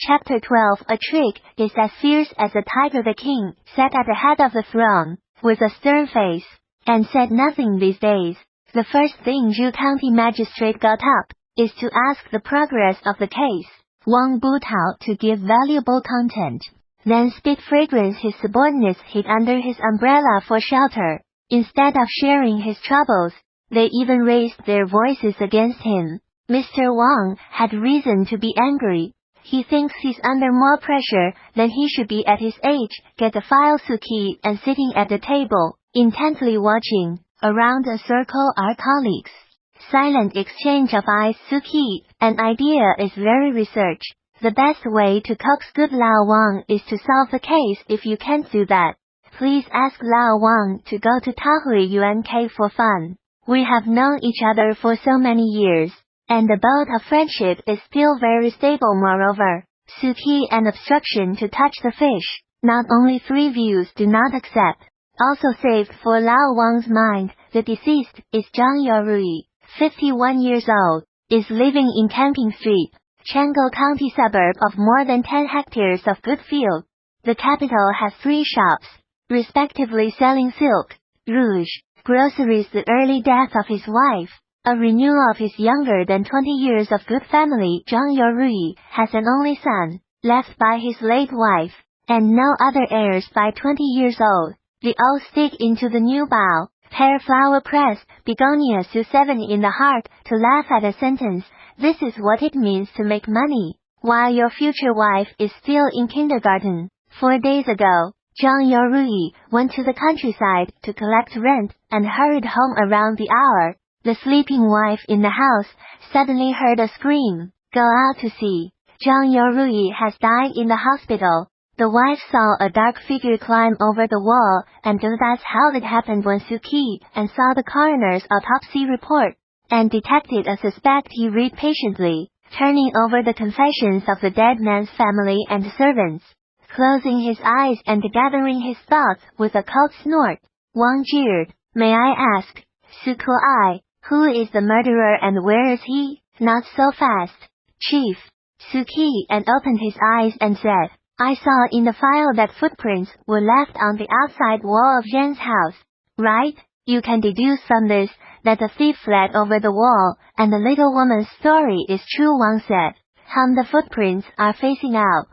Chapter 12 A trick is as fierce as a tiger. The king sat at the head of the throne, with a stern face, and said nothing these days. The first thing Zhu County magistrate got up, is to ask the progress of the case. Wang Butao to give valuable content. Then spit fragrance. His subordinates hid under his umbrella for shelter. Instead of sharing his troubles, they even raised their voices against him. Mr. Wang had reason to be angry. He thinks he's under more pressure than he should be at his age. Get the file. Suki and sitting at the table, intently watching. Around a circle are colleagues. Silent exchange of eyes. Suki, an idea is very research. The best way to coax good Lao Wang is to solve the case. If you can't do that, please ask Lao Wang to go to Tahui Yuan for fun. We have known each other for so many years, and the boat of friendship is still very stable. Moreover, Suki an obstruction to touch the fish. Not only 3 views do not accept. Also saved for Lao Wang's mind. The deceased is Zhang Yorui, 51 years old, is living in Camping Street, Changou County suburb of more than 10 hectares of good field. The capital has 3 shops, respectively selling silk, rouge, groceries. The early death of his wife, a renewal of his younger than 20 years of good family. Zhang Yorui has an only son, left by his late wife, and no other heirs by 20 years old. The old stick into the new bough, pear flower press, begonia. Su 7 in the heart, to laugh at a sentence. This is what it means to make money, while your future wife is still in kindergarten. 4 days ago, Zhang Yorui went to the countryside to collect rent, and hurried home around the hour. The sleeping wife in the house suddenly heard a scream. Go out to see. Zhang Yorui has died in the hospital. The wife saw a dark figure climb over the wall, and that's how it happened. When Suki and saw the coroner's autopsy report, and detected a suspect, he read patiently, turning over the confessions of the dead man's family and servants, closing his eyes and gathering his thoughts with a cold snort. Wang jeered. May I ask, Sukuai, who is the murderer and where is he? Not so fast, Chief. Suki and opened his eyes and said, I saw in the file that footprints were left on the outside wall of Zhen's house. Right? You can deduce from this that the thief fled over the wall, and the little woman's story is true. Wang said. The footprints are facing out,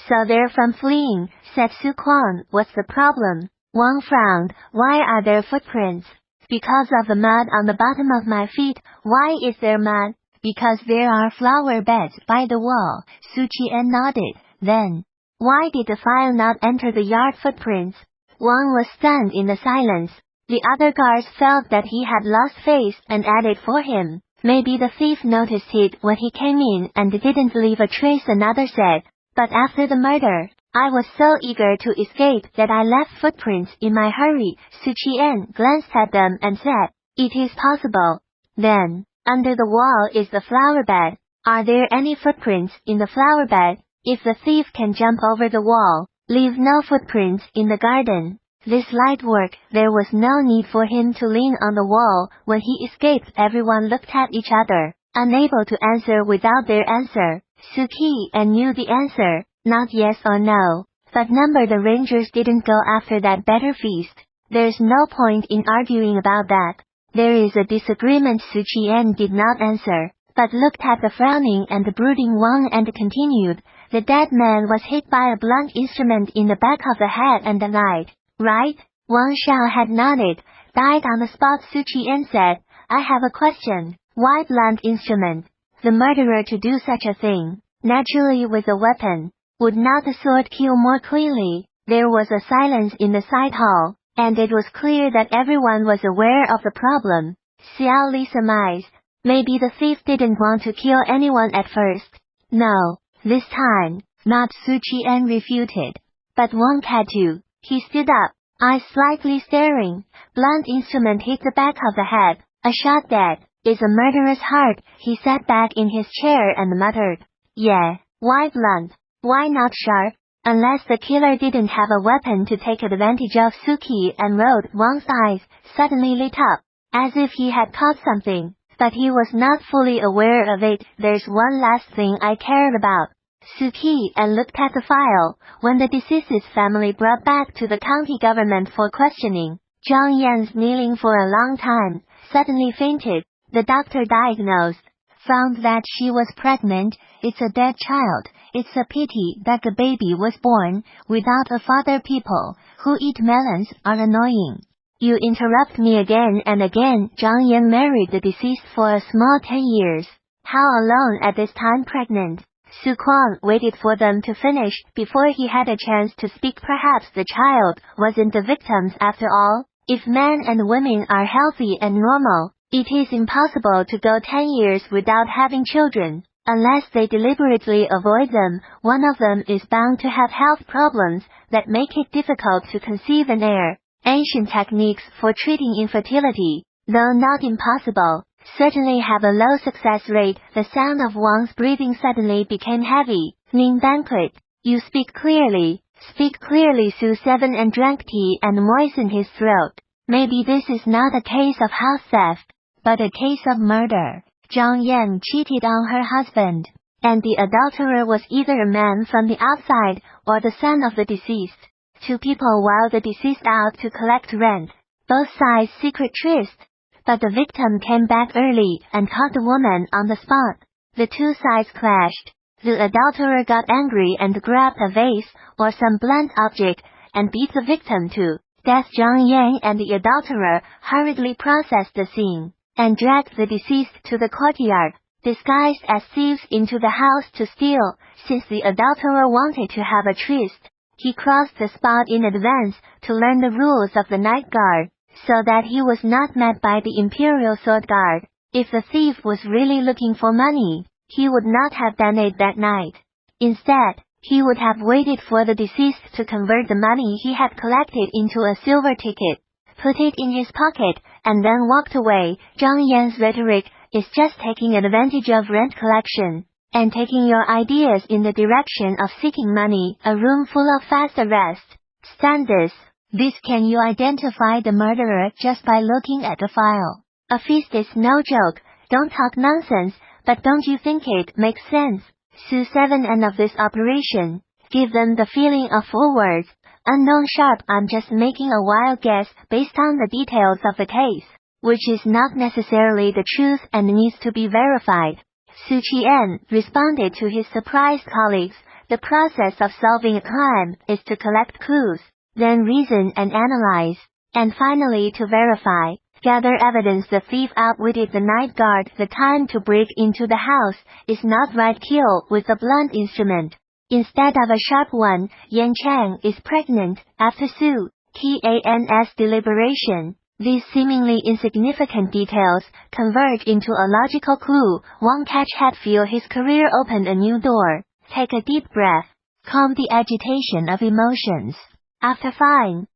so they're from fleeing, said Su Quan. What's the problem? Wang frowned. Why are there footprints? Because of the mud on the bottom of my feet. Why is there mud? Because there are flower beds by the wall. Su Qian nodded. Then, why did the file not enter the yard? Footprints. Wang was stunned in the silence. The other guards felt that he had lost face and added for him. Maybe the thief noticed it when he came in and didn't leave a trace. Another said. But after the murder, I was so eager to escape that I left footprints in my hurry. Su Qian glanced at them and said, it is possible. Then, under the wall is the flower bed. Are there any footprints in the flower bed? If the thief can jump over the wall, leave no footprints in the garden, this light work, there was no need for him to lean on the wall. When he escaped, everyone looked at each other, unable to answer without their answer. Suki and knew the answer, not yes or no. But the rangers didn't go after that better feast. There's no point in arguing about that. There is a disagreement. Su Qian did not answer, but looked at the frowning and brooding Wang and continued. The dead man was hit by a blunt instrument in the back of the head and died, right? Wang Xiao had nodded. Died on the spot. Su Qian said, I have a question. Why blunt instrument? The murderer to do such a thing, naturally with a weapon. Would not the sword kill more cleanly? There was a silence in the side hall, and it was clear that everyone was aware of the problem. Xiao Li surmised, maybe the thief didn't want to kill anyone at first. No, this time, not. Su Qian refuted. But Wang had to. He stood up, eyes slightly staring. Blunt instrument hit the back of the head. A shot dead is a murderer's heart. He sat back in his chair and muttered. Yeah, why blunt? Why not sharp? Unless the killer didn't have a weapon to take advantage of. Suki and Road. Wang's eyes suddenly lit up, as if he had caught something, but he was not fully aware of it. There's one last thing I cared about. Su Qi and looked at the file. When the deceased's family brought back to the county government for questioning, Zhang Yan's kneeling for a long time, suddenly fainted. The doctor diagnosed, found that she was pregnant. It's a dead child. It's a pity that the baby was born without a father. People who eat melons are annoying. You interrupt me again and again. Zhang Yan married the deceased for a small 10 years. How alone at this time pregnant? Su Kuang waited for them to finish before he had a chance to speak. Perhaps the child wasn't the victim's after all. If men and women are healthy and normal, it is impossible to go 10 years without having children. Unless they deliberately avoid them, one of them is bound to have health problems that make it difficult to conceive an heir. Ancient techniques for treating infertility, though not impossible, certainly have a low success rate. The sound of Wang's breathing suddenly became heavy. Ning Banquet, you speak clearly. Speak clearly. Su 7 and drank tea and moistened his throat. Maybe this is not a case of house theft, but a case of murder. Zhang Yan cheated on her husband, and the adulterer was either a man from the outside or the son of the deceased. Two people while the deceased out to collect rent. Both sides secret tryst. But the victim came back early and caught the woman on the spot. The two sides clashed. The adulterer got angry and grabbed a vase or some blunt object and beat the victim to death. Zhang Yan and the adulterer hurriedly processed the scene and dragged the deceased to the courtyard, disguised as thieves into the house to steal. Since the adulterer wanted to have a tryst, he crossed the spot in advance to learn the rules of the night guard, so that he was not met by the Imperial Sword Guard. If the thief was really looking for money, he would not have done it that night. Instead, he would have waited for the deceased to convert the money he had collected into a silver ticket, put it in his pocket, and then walked away. Zhang Yan's rhetoric is just taking advantage of rent collection and taking your ideas in the direction of seeking money. A room full of fast arrest. Stand this. Can you identify the murderer just by looking at the file? A feast is no joke. Don't talk nonsense, but don't you think it makes sense? Su 7 and of this operation, give them the feeling of 4 words. Unknown sharp. I'm just making a wild guess based on the details of the case, which is not necessarily the truth and needs to be verified. Su Qian responded to his surprised colleagues. The process of solving a crime is to collect clues, then reason and analyze, and finally to verify. Gather evidence. The thief outwitted the night guard. The time to break into the house is not right. Kill with a blunt instrument instead of a sharp one. Yan Chang is pregnant. After Su Qian's deliberation, these seemingly insignificant details converge into a logical clue. Wang Catch Hatfield. His career opened a new door. Take a deep breath. Calm the agitation of emotions. After found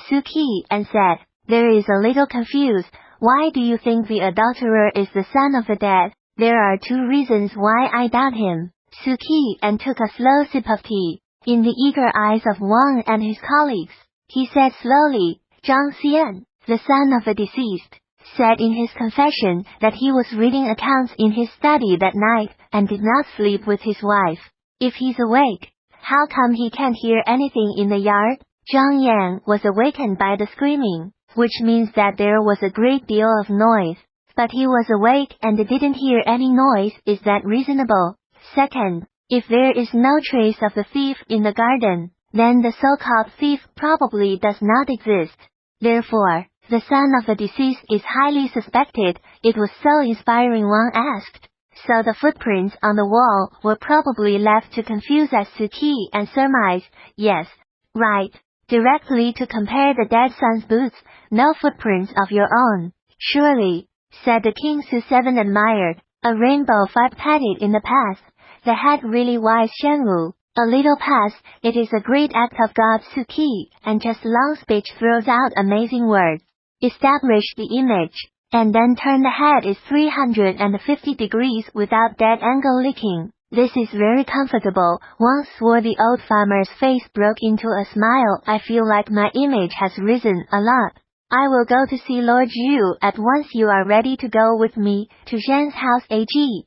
Su Qi and said, there is a little confused. Why do you think the adulterer is the son of the dead? There are 2 reasons why I doubt him. Su Qi and took a slow sip of tea. In the eager eyes of Wang and his colleagues, he said slowly, Zhang Xian, the son of the deceased, said in his confession that he was reading accounts in his study that night and did not sleep with his wife. If he's awake, how come he can't hear anything in the yard? Zhang Yan was awakened by the screaming, which means that there was a great deal of noise. But he was awake and didn't hear any noise. Is that reasonable? Second, if there is no trace of the thief in the garden, then the so-called thief probably does not exist. Therefore, the son of the deceased is highly suspected. It was so inspiring, Wang asked. So the footprints on the wall were probably left to confuse us. Su Qi and surmised, yes, right. Directly to compare the dead son's boots, no footprints of your own. Surely, said the king. Su 7 admired. A rainbow 5 patted in the past. The head really wise Shenwu. A little past, it is a great act of God. Su Qi and just long speech throws out amazing words. Establish the image, and then turn the head is 350 degrees without dead angle leaking. This is very comfortable. Wang swore. The old farmer's face broke into a smile. I feel like my image has risen a lot. I will go to see Lord Zhu at once. You are ready to go with me to Zhen's house? AG.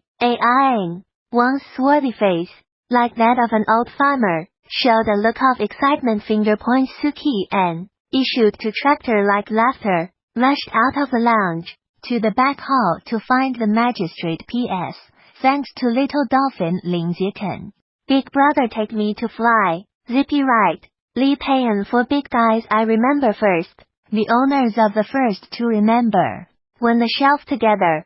Wang's swarthy face like that of an old farmer, showed a look of excitement. Finger points Suki and issued to tractor-like laughter, rushed out of the lounge, to the back hall to find the magistrate. P.S. Thanks to little dolphin Lin Jiekan. Big brother take me to fly. Zippy right. Li Peian for big guys I remember first, the owners of the first to remember. When the shelf together,